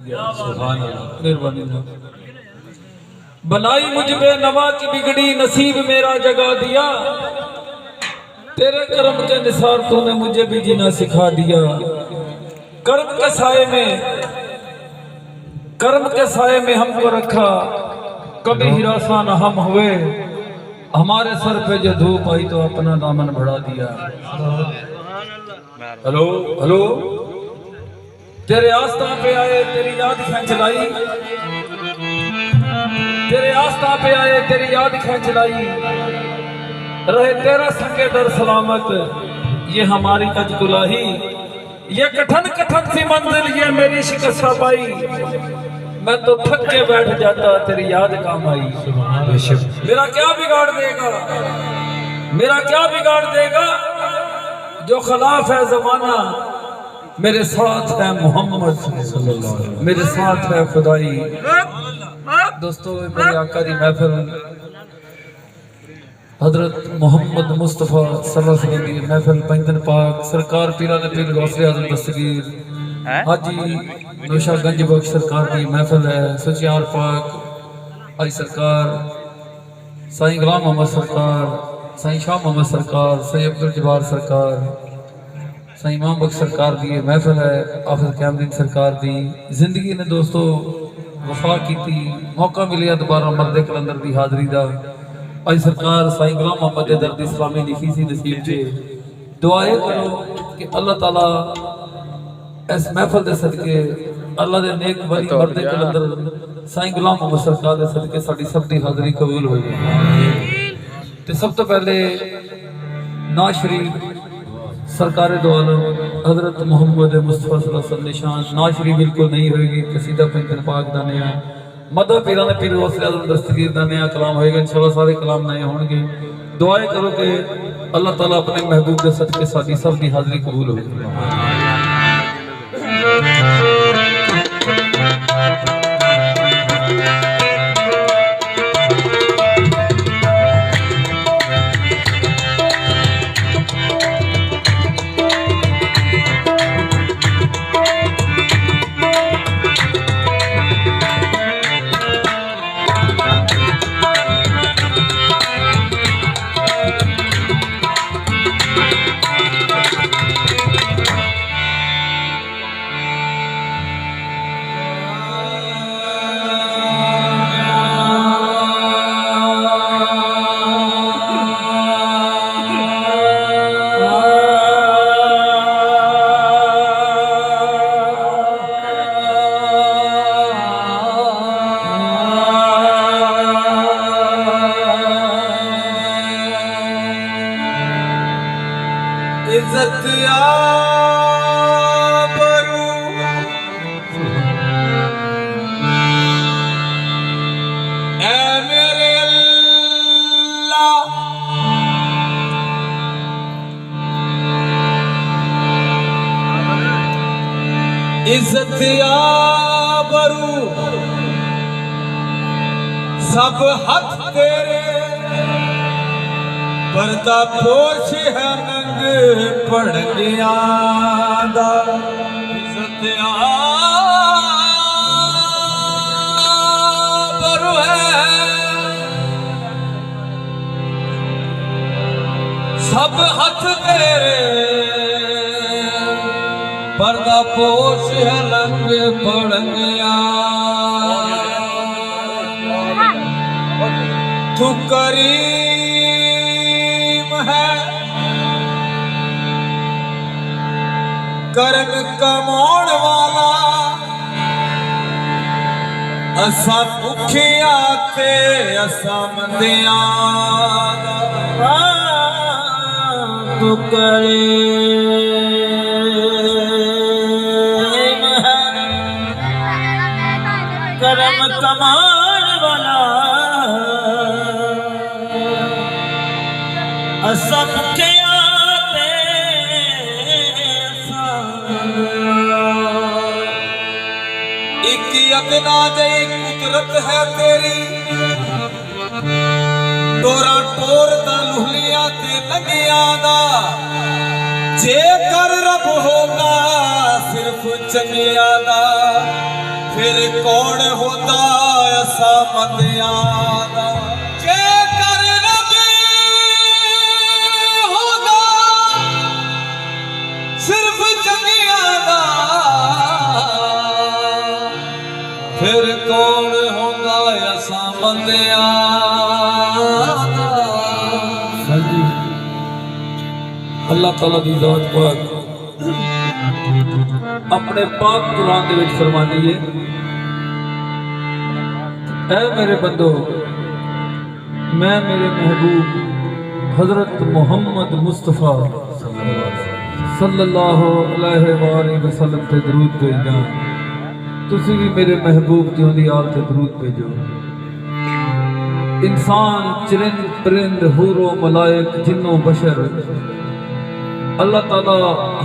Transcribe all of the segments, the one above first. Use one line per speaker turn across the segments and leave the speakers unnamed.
मेहरबानी। बनाई मुझ बेनवा की बिगड़ी नसीब मेरा जगा दिया, तेरे कर्म के निसार तूने मुझे भी जीना सिखा दिया। कर्म के साए में हमको रखा, कभी हिरासा न हम हुए। हमारे सर पे जो धूप आई तो अपना दामन बढ़ा दिया। हेलो हेलो, तेरे आस्था पे आए तेरी याद खींच लाई, तेरे आस्था पे आए तेरी याद खींच लाई। रहे तेरा संगे दर सलामत ये हमारी कजकुलाही। ये कठन कठन सी मंजिल ये मेरी शिकस्त पाई। मैं तो थक के बैठ जाता तेरी याद काम आई। मेरा क्या बिगाड़ देगा, मेरा क्या बिगाड़ देगा जो खिलाफ है जमाना। मेरे साथ है मोहम्मद सल्लल्लाहु अलैहि वसल्लम, मेरे साथ है खुदाई। दोस्तों मेरे आका दी महफिल हजरत मोहम्मद मुस्तफ़ा सल्लल्लाहु अलैहि वसल्लम की महफिल पंजन पाक सरकार पीरा ने पीर गौसे आज़म दस्तगीर हाजी नौशागंज बख्श सरकार की महफिल है। सुचियार पाक आई सरकार साईं गुलाम मोहम्मद सरकार, साईं शाह मोहम्मद सरकार, सैयद अब्दुल जब्बार सरकार, साईं इमाम बख्श सरकार की महफिल है। आफिज कैमरीन सरकार की जिंदगी ने दोस्तों वफा की थी, मौका मिलिया दोबारा मर्दे कलंदर की हाजरी का। आज सरकार साईं गुलाम मोहम्मद के दर्द इस्लामी लिखी सी नसीब से दुआएं करो कि अल्लाह ताला इस महफिल के सदके अल्लाह के नेक वली मर्दे कलंदर साईं गुलाम मोहम्मद सरकार के सदके साडी सब दी हाजरी कबूल हो जाए। तो सब तो पहले ना शरीफ सरकार दो आलम हजरत मोहम्मद मुस्तफ़ा सल्लल्लाहु अलैहि वसल्लम निशान ना शरीफ बिल्कुल नहीं होगी। कसीदा पंजन पाक दा नया मदद पीरा ने पीर गौसे आज़म दस्तगीर दा नया कलाम होएगा। इंशाअल्लाह सारे कलाम नए होंगे। दुआएं करो कि अल्लाह ताला अपने महबूब के सदके साडी सब दी हाजरी कबूल हो। इज्जत आबरू ऐ मेरे अल्लाह, इज्जत आबरू सब हथ तेरे। पर्दा पोश है नंग पड़गिया दा, इज्जत आबरू है सब हथ तेरे। पर्दा पोश है नंग पड़गिया तू करीम है करन कमाउण वाला। असा भुखिया ते असा मंदिया तू करीम है करम कमाउण वाला। असा भुखिया अदना जई कुदरत है तेरी। टोरा टोर दा लुहलिया ते लगिया दा। जे कर रब होगा सिर्फ चंगिया दा।
फिर कौन होता ऐसा मतियादा जे कर नबी होगा सिर्फ चंगियादा फिर कौन होगा ऐसा बंदियादा।
अल्लाह ताला दी ज़ात पाक अपने पाक कुरान दे विच फरमांदी है, ऐ मेरे बंदो मैं मेरे महबूब हजरत मोहम्मद मुस्तफ़ा सल्लल्लाहु अलैहि वसल्लम ते दरूद भेजना, तुसी भी मेरे महबूब दी होंदी आल ते दरूद भेजो। इंसान चरिंद परिंद हूरो मलाइक जिन्नो बशर अल्लाह ताला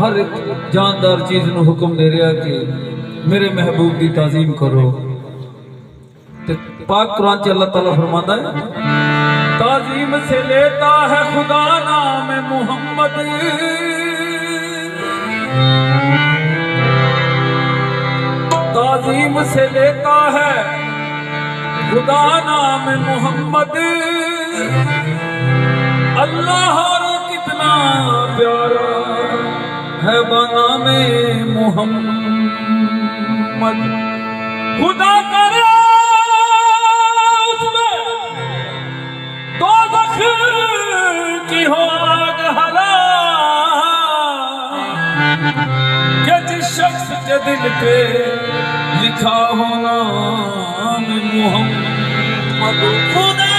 हर एक जानदार चीज नूं हुक्म दे रहा कि मेरे महबूब की ताजीम करो। ते पाक कुरान च अल्लाह ताला फरमाता है, ताजीम से लेता है खुदा नाम मोहम्मद, ताजीम से लेता है खुदा नाम मोहम्मद। अल्लाह कितना प्यारा है बनाम मोहम्मद। खुदा करे उसमें दोज़ख की हो आग हला कि जिस शख्स के दिल पे लिखा हो नाम मोहम्मद। खुदा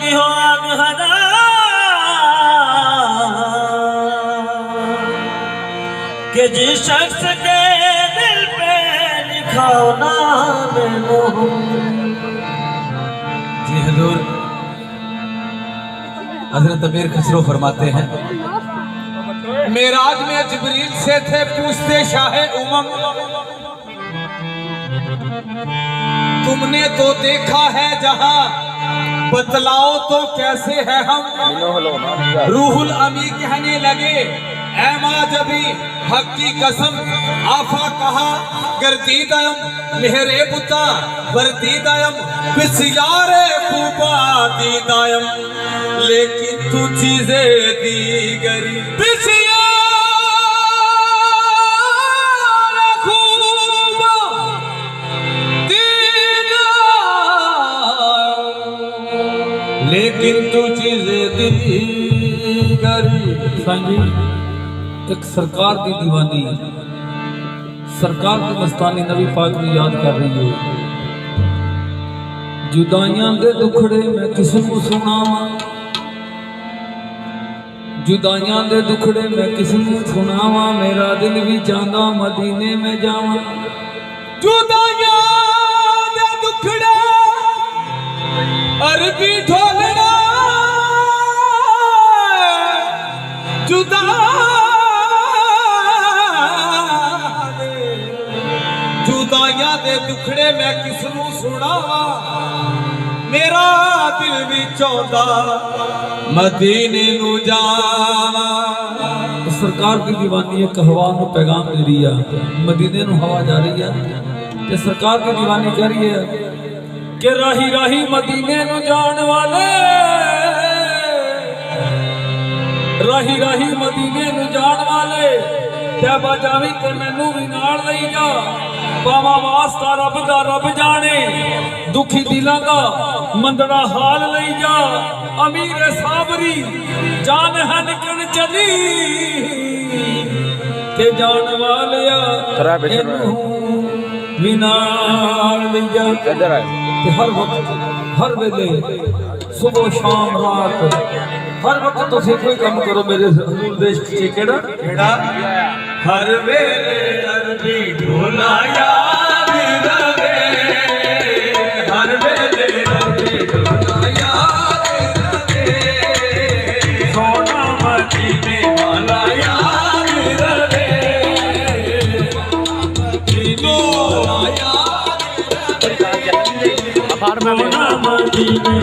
की हो आग हरा कि जिस शख्स के दिल पे लिखा हो नाम मोहम्मद।
जी हुजूर हजरत अमीर खसरो फरमाते हैं, मेराज में जिब्रील से थे पूछते शाहे उमम, तुमने तो देखा है जहां बतलाओ तो कैसे है हम। रूहुल अमी कहने लगे ऐ माँ जबी हक की कसम, आफा कहा गर्दीदयम मेहरे बुता वर्दीदयम बिसियारे पूबा दीदायम, लेकिन तू चीजें दीगरी लेकिन तू चीजें दीगरी। एक सरकार की दीवानी सरकार की मस्तानी नबी पाक में याद कर रही है। जुदाइयां दे दुखड़े मैं किसनू सुनावा, जुदाइयां दे दुखड़े मैं किसनू सुनावा, मेरा दिल भी चाहता मदीने में जावा। जुदाइयां दे दुखड़े अरबी ढोलना जुदा जुदाइयां दे दुखड़े मैं किसनू सुनावा, मेरा दिल भी चाहता मदीने नू जावा।
सरकार की दीवानी एक हवा को पैगाम दे रही है, मदीने नू हवा जा रही है। ते सरकार की दीवानी कह रही है कि राही राही मदीने नू जान वाले, राही राही मदीने नू जान वाले, तैबा जावी ते मैनू भी नाल लई जा। पावा वास्ता रब दा रब जाने, दुखी दिलां दा मंदड़ा हाल लई जा। अमीर साबरी जान है निकल चली ते जान वालिया भी नाल लई जा। हर वक्त हर वेले सुबह शाम रात हर वक्त तुसीं कोई काम करो मेरे हजूर देश च केड़ा
हर वेले अरबी ढोला याद रवे, हर वेले अरबी ढोला याद रवे, सोना मदीने वाला याद रवे, मदीने वाला याद रवे, सोना मदीने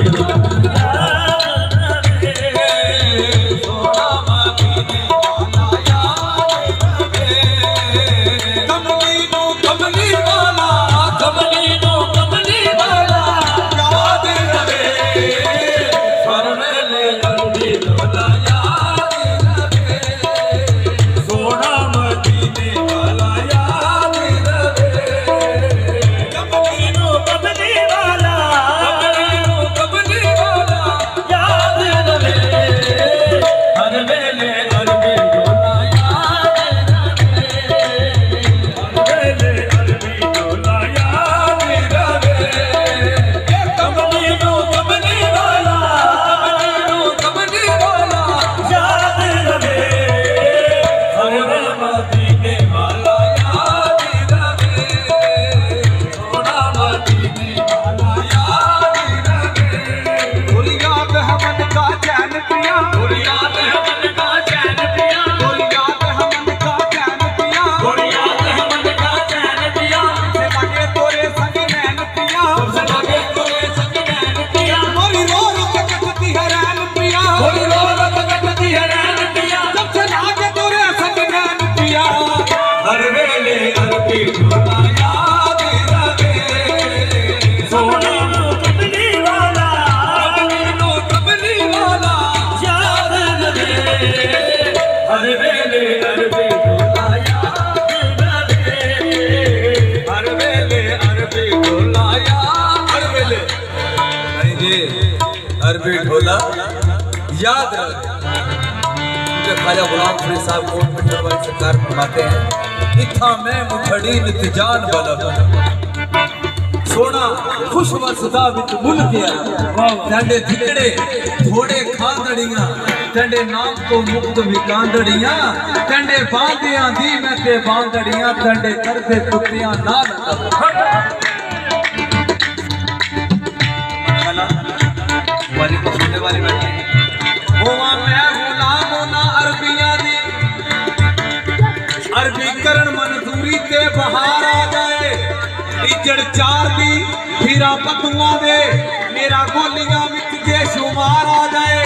अरबी ढोला याद रहे। ख्वाजा गुलाम फरीद साहब को मिट्टर वाली सरकार फरमाते हैं, इत्था मैं मुठड़ी नितजान बलब सोना खुश वसदा विच मुल गया टंडे धिकड़े थोड़े खांदड़ियां टंडे नाम तो मुक्त विकांदड़ियां टंडे बांधियां दी मैं ते बांधड़ियां टंडे करते कुत्तियां नाल वाली को सुनने वाली बैठी होवा मैं गुलाम होना अरबियां दी अरबी करण मंजूरी ते बहार आ जाए इजड़ चार दी फिरा पतुआ दे मेरा गोलियां विच जे शुमार आ जाए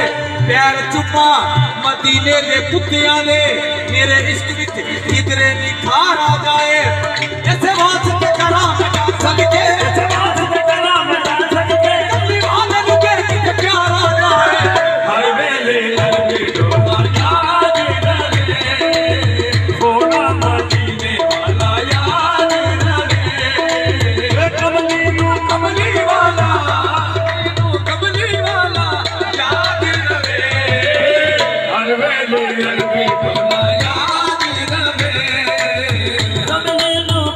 पैर चुपा मदीने दे कुत्तियां दे मेरे इश्क विच इधरे निखार आ जाए ऐसे वास्ते करा सदके ऐसे वास्ते करा मजा सदके दीवाने नु के प्यार आ जाए हर वेले अरबी ढोला याद रहे सोना मदीने वाला याद रहे कमली वाला याद रहे हर वेले अरबी ढोला याद रहे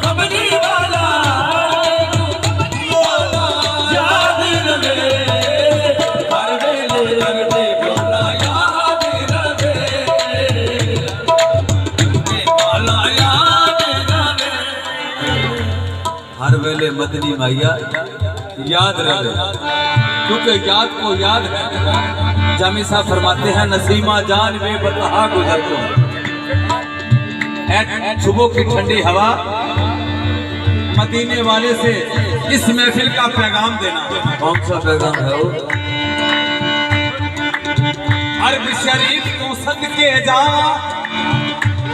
कमली वाला याद रहे हर वेले अरबी ढोला याद रहे वाला याद रहे हर वेले मदनी मैया याद रहे क्योंकि याद को याद है। जामी साहब फरमाते हैं नसीमा जान में बतहा गुजर तुम सुबह की ठंडी हवा मदीने वाले से इस महफिल का पैगाम देना। कौन सा पैगाम है वो? अरब शरीफ को सदके जा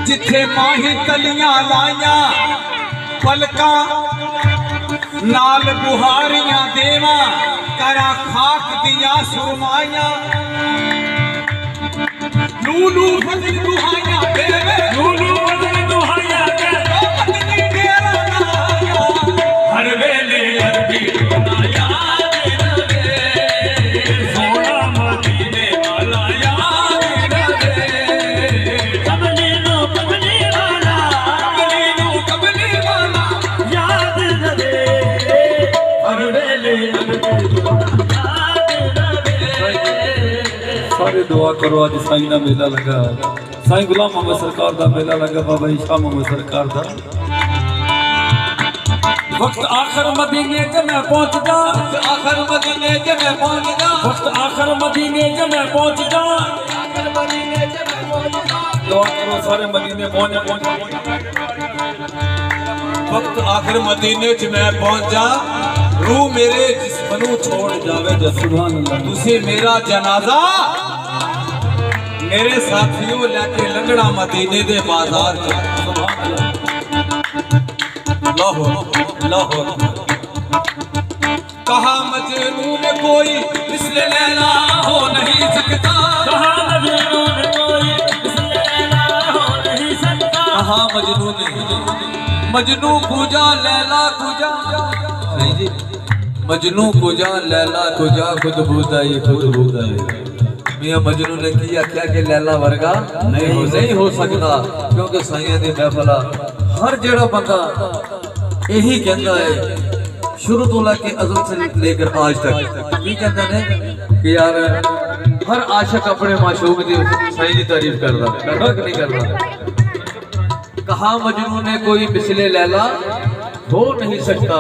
जिथे माही कलियां लाइया पलका नाल बुहारियां देवा करा खाक दिया सुरमाइया लूलू फजल दुहाइया देवे लूलू फजल दुहाइया देवे मदनी डेरा लाया हर वेले अरबी ढोला याद रहे सोना मदीने वाला याद रहे कमली वाला याद रहे हर वेले सारे दुआ करो। आज साईं का मेला लगा, साईं गुलाम मोहम्मद सरकार का मेला लगा, बाबा शाह मोहम्मद सरकार का। वक्त आखिर मदीने च मैं पहुंचदा, आखिर मदीने च मैं पहुंचदा, वक्त आखिर मदीने च मैं पहुंचदा, आखिर मदीने च मैं पहुंचदा। दुआ करो सारे मदीने पहुंच। वक्त आखिर मदीने च मैं पहुंचा, रूह मेरे
मनु छोड़ जावे जब
सुभान अल्लाह।
तुसी मेरा जनाजा मेरे साथियों लेके लंगड़ा मदीने दे बाजार च लाहौर लाहौर कहा मजनू में कोई मिसले लैला हो नहीं सकता,
कहा मजनू ने कोई मिसले लैला हो नहीं सकता,
कहा मजनू ने मजनू कुजा लैला कुजा नहीं जी मजनू कुजा लैला कुजा खुद बुदाई मियां मजनू ने किया क्या कि लैला वर्गा नहीं हो सकता, क्योंकि साइयां दी महफिल हर जेड़ा बंदा यही कहता है शुरू तो लेके अज़ल से लेकर आज तक ये कहते हैं कि यार हर आशिक अपने माशूक दी सही की तारीफ करता कि नहीं करता। कहा मजनू ने कोई मिसले लैला हो नहीं सकता,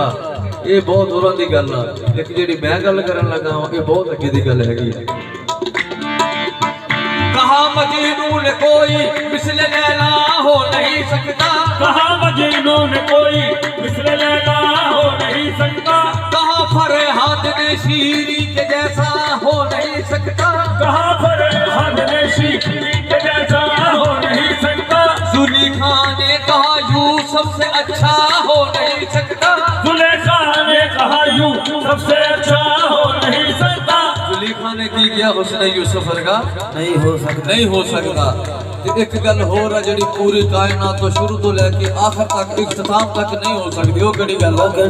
ये बहुत दूर की गल है, लेकिन जी मैं गल करन लगा ये बहुत अगे की गल हैगी। कहा मजनू ने कोई मिसले लैला हो नहीं सकता,
कहा मजनू ने कोई मिसले लैला हो नहीं सकता,
कहा फरहाद ने शीरी के जैसा हो नहीं सकता,
कहा फरहाद ने शीरी के जैसा हो नहीं सकता,
जुलेखा ने कहा यूसुफ से अच्छा हो नहीं सकता,
जुलेखा ने कहा यूसुफ सबसे अच्छा हो नहीं सकता,
जुलेखा ने की किया हुस्न यूसुफ वर्गा
नहीं हो सकता,
नहीं हो सकता। ते एक गल होर है जी पूरी कायनात तो शुरू तो लेके आखिर तक इख्तिताम तक नहीं हो सकती, वो केड़ी गल है?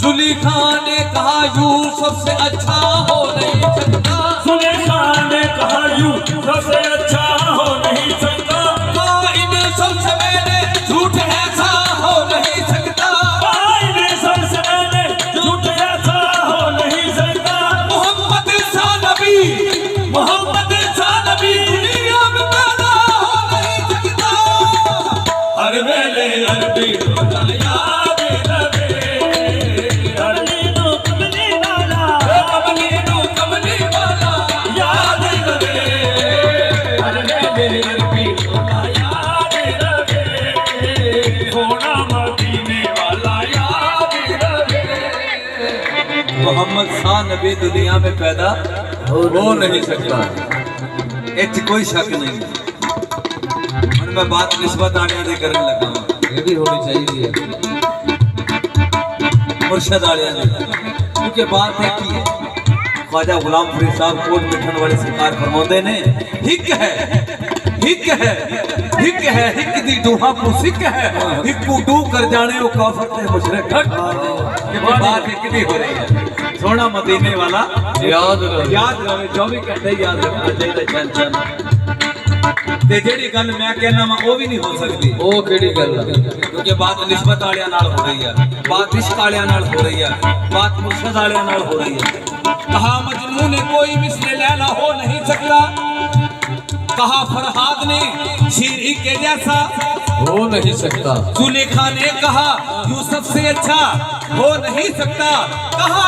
जुलेखा ने कहा यूसुफ से अच्छा हो नहीं सकता,
जुलेखा ने कहा यूसुफ सबसे अच्छा हो नहीं सकता,
इन सबसे मैंने झूठ ऐसा हो नहीं सकता,
इन सबसे मैंने झूठ ऐसा हो नहीं सकता,
मोहम्मद सा नबी दुनिया में पैदा हो नहीं सकता,
हर वेले अरबी रोजा याद रवे, अरबी कमली वाला याद रवे, हर वेले अरबी रोजा याद रवे, सोना मदीने वाला याद रवे।
मोहम्मद सा नबी दुनिया में पैदा हो नहीं सकता, इस कोई शक नहीं। और मैं बात निस्बत आने की करने लगा हूँ, ये भी होनी चाहिए मुर्शद आलिया ने, क्योंकि बात है कि ख्वाजा गुलाम फरीद साहब कोट मिठन वाले सरकार फरमाते ने हिक है हिक है हिक है हिक दी दूहा को सिक है, हिक को डू कर जाने वो काफर ते मुशरिक हट। ये बात है कितनी हो रही है, सोना मदीने वाला याद रहे 24 घंटे याद रखना चाहिए टेंशन ते जेड़ी गल मैं कहना वा वो भी नहीं हो सकती, वो केड़ी गल है? क्योंकि बात निस्बत वालियां नाल हो रही है, बात इश्क वालियां नाल हो रही है, बात मुर्शद वालियां नाल हो रही है। कहा मजनू ने कोई मिसले लैला हो नहीं सकता, कहा फरहाद ने शीरी के जैसा हो नहीं सकता, जुलेखा ने कहा यूसुफ से अच्छा हो नहीं सकता, कहा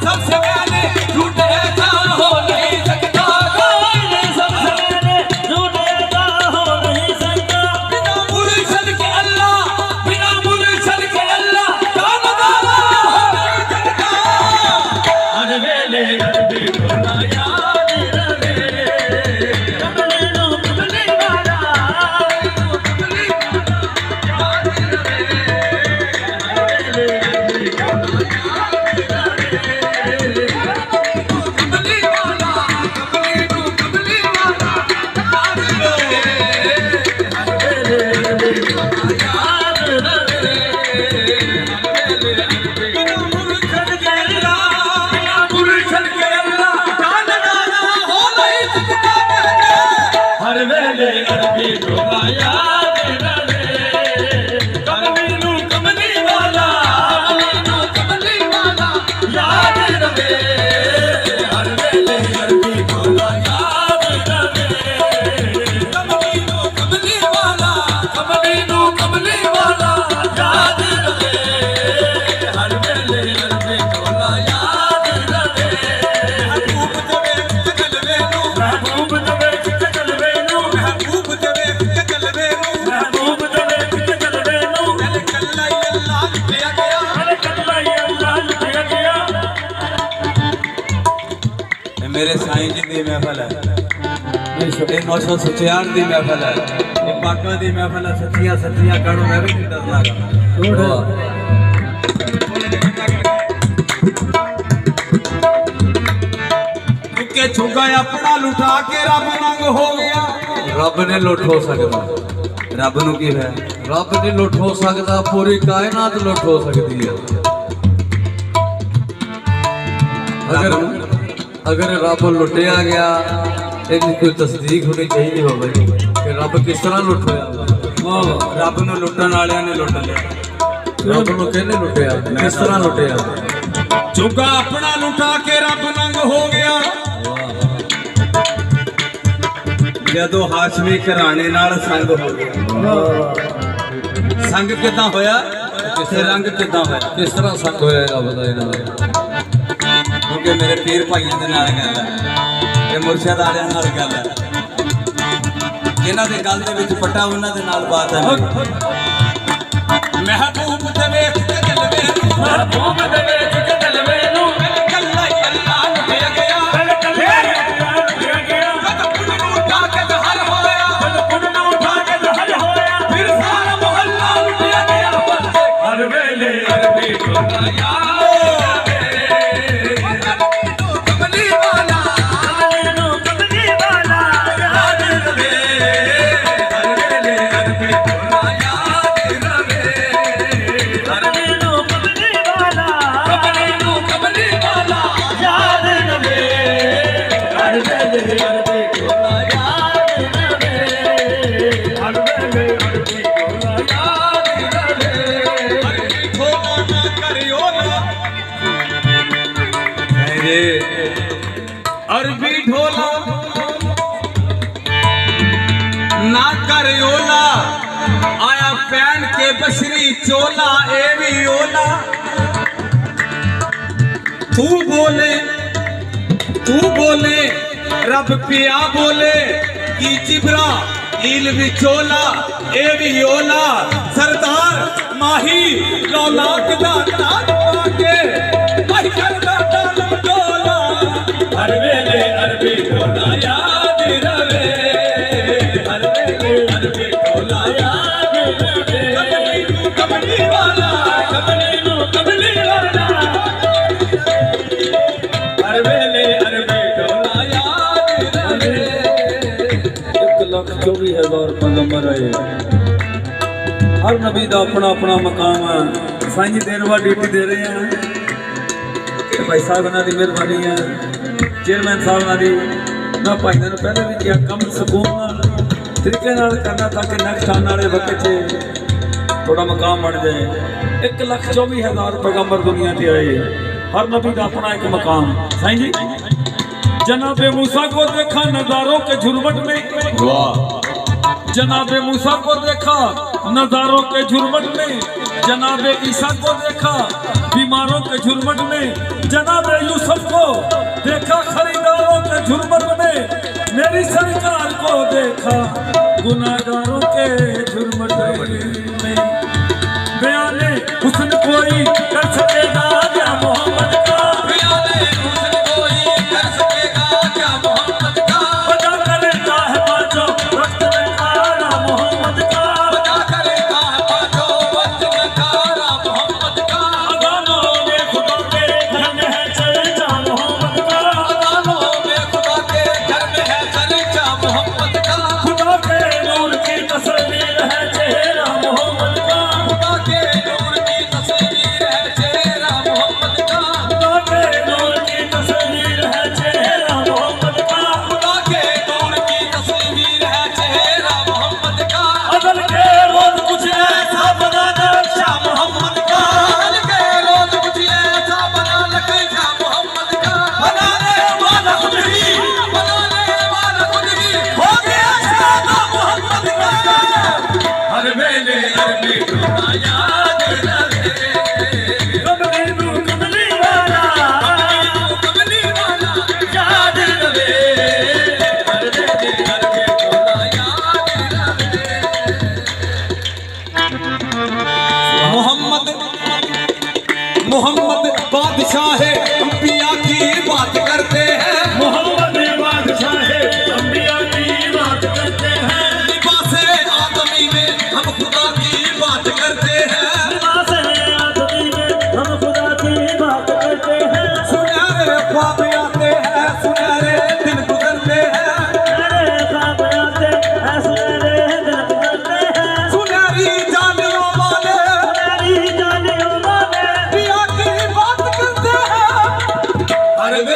सबसे पहले झूठ ऐसा हो नहीं सकता,
सबसे मैंने झूठ ऐसा हो नहीं सकता,
बिना मुर्शद के अल्लाह दानदारा हो नहीं सकता,
हर वेले अरबी रोजा याद रवे, कमली वाला
मेरे साईं जी की महफल है, ये नौशा सुचियार की महफल है, ये पाका की महफल है। सच्चियां सच्चियां करो, मैं भी नहीं डरना। के छुगा अपना लुटा के रब नंग हो गया।
रब ने लुट हो सकता,
रब नु की है,
रब ने लुट हो सकता, पूरी कायनात लुट हो सकती है। अगर रब लुटिया गया, इसकी कोई तस्दीक होनी चाहिए हो भाई कि रब किस तरह लुट होया।
रब नु लुटन वाले ने लुट लिया,
रब नु कहने लुटिया, किस तरह लुटिया।
चुगा अपना लुटा के रब नंग हो गया। जदों हाशमी घराने नाल संग हो गया। संग किदां होया, किसे रंग किदां होया,
किस तरह संग होया रब दा इन्हां दा।
क्योंकि मेरे पीर भाइयों के नाल गल है, ये मुर्शिद वालियां नाल गल है, जिन्हां दे गल दे विच पट्टा उन्हां दे नाल बात है। महबूब ते वेख के जलवे नूं, महबूब ते वेख के जलवे नूं, कल्ला ही अल्लाह लुटिया गया। अरबी ढोला ना कर ओला, आया पहन के बशरी चोला, ए भी ओला। तू बोले रब पिया बोले, की चिबरा ईल भी चोला, ए भी ओला। सरदार माही लौलाक दा नाम पाके भाई करदा डालम डोला। हर वेले अरबी ढोला याद रवे, हर वेले अरबी ढोला याद रवे। कबली वाला, कबली वाला, हर वेले अरबी ढोला याद रवे।
1,24,000 पैगंबर आए, हर नबी का अपना अपना मकाम है। साईं जी देर बाद ड्यूटी दे रहे हैं, भाई साहब इन्हों की मेहरबानी है, चेयरमैन साहब की। मैं भाइयों ने पहले भी किया, कम सुकून तरीके करना ताकि नेक्स्ट आने वाले वक्त थोड़ा मकाम बन जाए। 1,24,000 पैगंबर दुनिया से आए, हर नबी का अपना एक मकाम। साईं जी जनाबे मूसा को देखा नजारों के झुरमट में, जनाबे मूसा को देखा नजारों के झुरमट में, जनाबे ईसा को देखा बीमारों के झुरमट में, जनाबे यूसुफ को देखा खरीदारों के झुरमट में, मेरी सरकार को देखा गुनाहगारों के झुरमट में। बयाने हुस्न कोई कर सकेगा क्या मोहम्मद का, बयाने हुस्न कोई कर सकेगा क्या मोहम्मद का। बजा करेगा है बाजो वक्त में खारा मोहम्मद का, बजा करेगा है बाजो वक्त में खारा मोहम्मद का। अदानों में खुदा के घर में है चर्चा मोहम्मद का, अदानों में खुदा के घर में है चर्चा मोहम्मद का। खुदा के नूर की तस्वीर है चेहरा मोहम्मद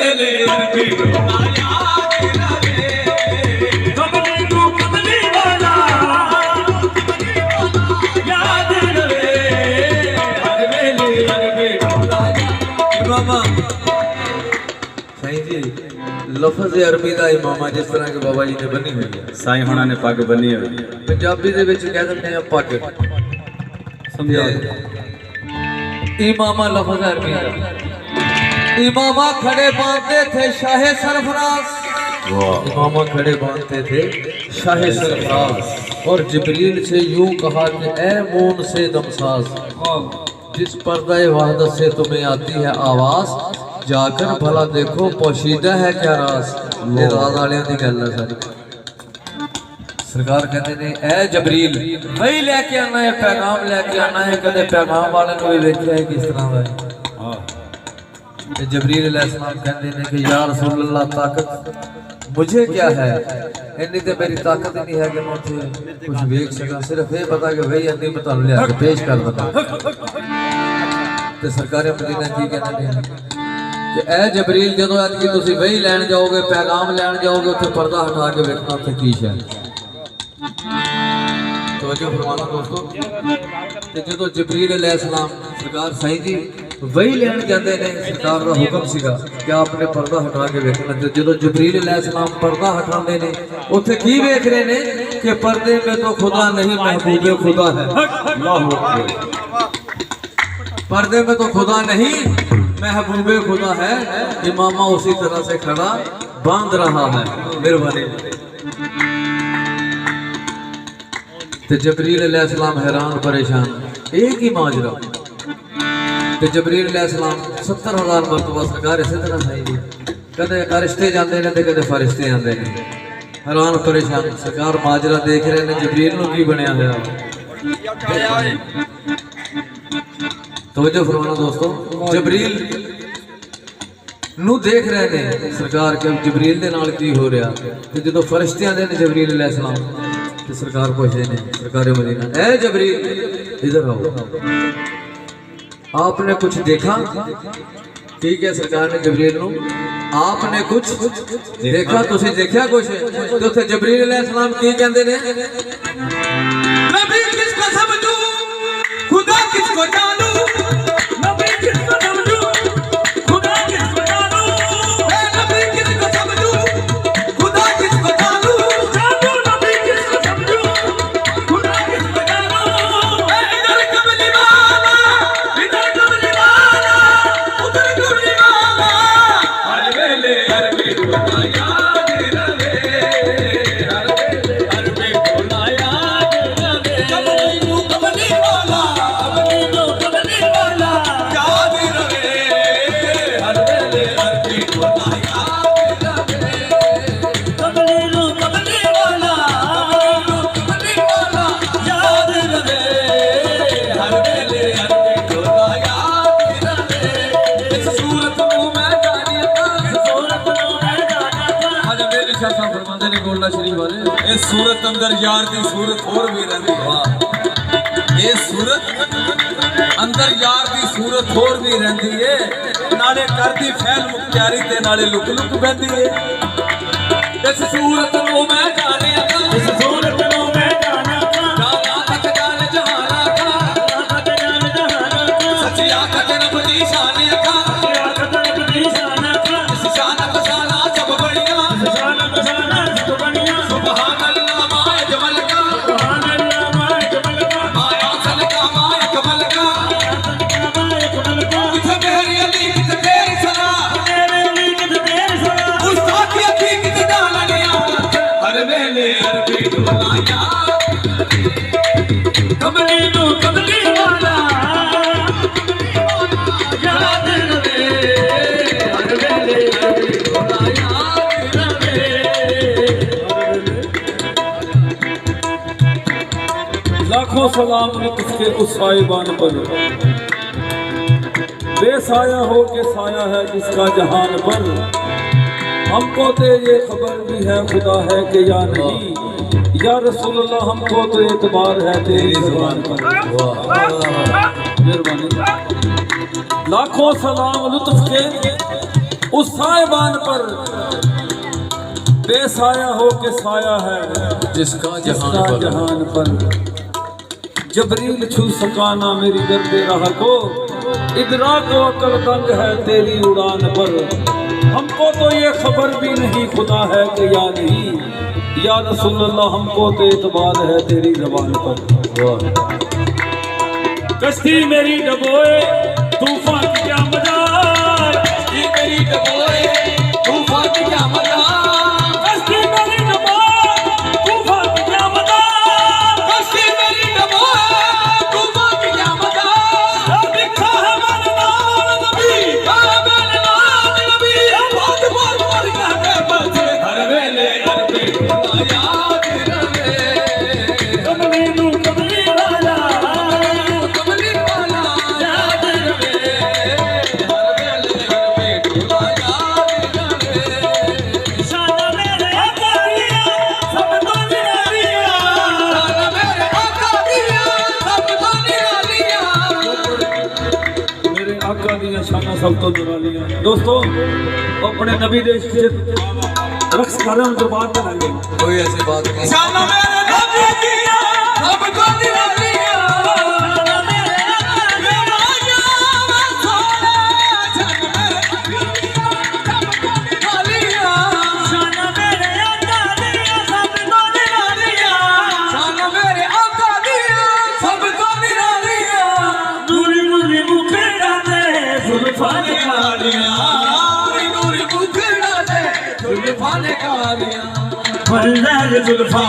वेले अरबी डोला याद रवे कमली तू कमली वाला याद रवे हर वेले अरबी डोला इमामा साईं जी लफज अरबी का इमामा जिस तरह के बाबा जी ने बनी हुई है
साईं होना ने पग बनी हुई है
पंजाबी दे विच कह दिंदे हैं पग समझा इमामा लफज अरबी का इमामा खड़े बांधते थे शाहे सरफराज इमामा खड़े बांधते थे शाहे सरफराज और जिब्रील से यूं कहा कि ए मौन से दमसाज जिस पर्दा वहदत से तुम्हें आती है आवाज जाकर भला देखो पोशीदा है क्या राज ये राज वालियां दी गल है सारी सरकार कहते ने ए जबरील वही लेके आना है पैगाम लेके आना है कदे पैगाम वाले नु भी देखिया है किस तरह दा है जबरील अलैहिस्सलाम कहते ने कि या रसूल अल्लाह ताकत मुझे क्या है इन्नी ते मेरी ताकत ही नहीं है कि मैं कुछ देख सका सिर्फ ये पता कि वही अन्नी मैं तुहानू लिया के पेश कर बता ते सरकार मदीना की कहते ने कि ए जबरील जदों अज की तुसी वही लैन जाओगे पैगाम लैन जाओगे उत्थे पर्दा हटा के देखना उत्थे की शै तवज्जो फरमाना दोस्तों ते जदों जबरील अलैहिस्सलाम सरकार साईं जी वही लैन जाते ने सरकार का हुक्म सीगा कि आपने पर्दा हटा के देखना ते जदों जबरील अलैहिस्सलाम पर्दा हटाते ने उत्थे की देख रहे ने कि पर्दे में तो खुदा नहीं महबूबे खुदा है अल्लाहू अकबर पर्दे में तो खुदा नहीं महबूबे खुदा है इमामा उसी तरह से खड़ा बांध रहा है मेहरबानी ते जबरील अलैहिस्सलाम हैरान परेशान एक ही माजरा ते जबरील अलैहिस्सलाम 70,000 मरतबा सरकार इसी तरह सही जी कदे अरिश्ते जाते ने ते कदे फरिश्ते आते ने हैरान परेशान सरकार माजरा देख रहे ने जबरील नूं की बनया होया तवज्जो फरमाना दोस्तों जबरील नू देख रहे ने सरकार के जबरील दे नाल की हो रहा ते जदों फरिश्ते आंदे ने जबरील अलैहिस्सलाम ते सरकार पुछदे ने सरकार मदीना ए जबरील इधर आओ आपने कुछ देखा ठीक है सरकार ने जबरील नू आपने कुछ देखा तुसी देखा कुछ ते उत्थे जबरील अलैहिस्सलाम की कहंदे ने नबी किसको समझू खुदा किसको जानू नबी किसको समझू खुदा किसको जानू ए नबी किसको समझू खुदा किसको जानू जानू नबी किसको समझू खुदा किसको जानू ए इधर कमली वाला उधर कमली वाला हर वेले अरबी डोला याद रवे हर वेले अरबी डोला याद रवे कमली वाला कमली वाला याद रवे हर वेले अरबी डोला याद रवे कमली वाला याद रवे हर वेले अरबी डोला याद रवे इस सूरत नूं मैं जानिया सूरत नूं मैं जानिया आज मेरे शाह साहब फरमांदे ने गोलना शरीफ वाले इस सूरत अंदर यार दी सूरत होर भी रहंदी वाह ये सूरत अंदर यार दी सूरत होर भी रहंदी है नाले करदी फैल मुख्तियारी ते नाले लुक लुक बहंदी है इस सूरत नूं मैं जानिया इस सूरत नूं मैं जानिया जाना तक जान जहाना का सच्ची आकत रब दी शान का इस शान को शाना जब बढ़िया सुभान अल्लाह माए जमल का माया सल का माए कमल का किथे मेरी अली किथे तेरी सना उस्ताद की अखी किथे डालनिया हर वेले अरबी डोला याद कमली तू कमली वाला याद रवे हर वेले अरबी डोला याद रवे
लाखों सलाम लुत्फ के उस साहिबान पर बेसाया हो के साया है जिसका जहान पर हमको तो ये खबर भी है खुदा है कि या नहीं या रसूलुल्लाह हमको तो एतबार है तेरी जुबान पर मेहरबानी लाखों सलाम लुत्फ के उस साहिबान पर बेसाया हो के साया है
जिसका
जिसका जहान पर। जबरील छू सकाना मेरी गर्दे राह को, इदराक को अकल तंग है तेरी उड़ान पर। हमको तो ये खबर भी नहीं खुदा है कि या नहीं, या रसूल अल्लाह हमको तो एतबार है तेरी ज़बान पर। कश्ती मेरी डबोए तूफान की क्या मजाक, कश्ती मेरी डबोए तूफान की क्या मजाक, कश्ती मेरी डबोए तूफान की क्या मजाक, कश्ती मेरी डबोए तूफान की क्या मजाक। लिखा है मैंने नाम नबी, मैंने नाम नबी, बहुत बहुत मर गए बच्चे हर वेले हर पे याद रहे। कमली नू कमली वाला शाना सब तो निरालियां। दोस्तों अपने नबी देश के रक्स कर रहे हैं जो बात करेंगे,
कोई ऐसी बात नहीं।
शाना मेरे नबी दिया सब तो निरालियां, शाना मेरे नबी दिया शाना मेरे आका दिया सब तो निरालियां, शाना मेरे आका दिया सब तो निरालियां। दूरी दूरी मुखड़ा जुल्फाने कालियां, नूरी मुखड़ा दे जुल्फाने कालियां, फल्लाह जुल्फा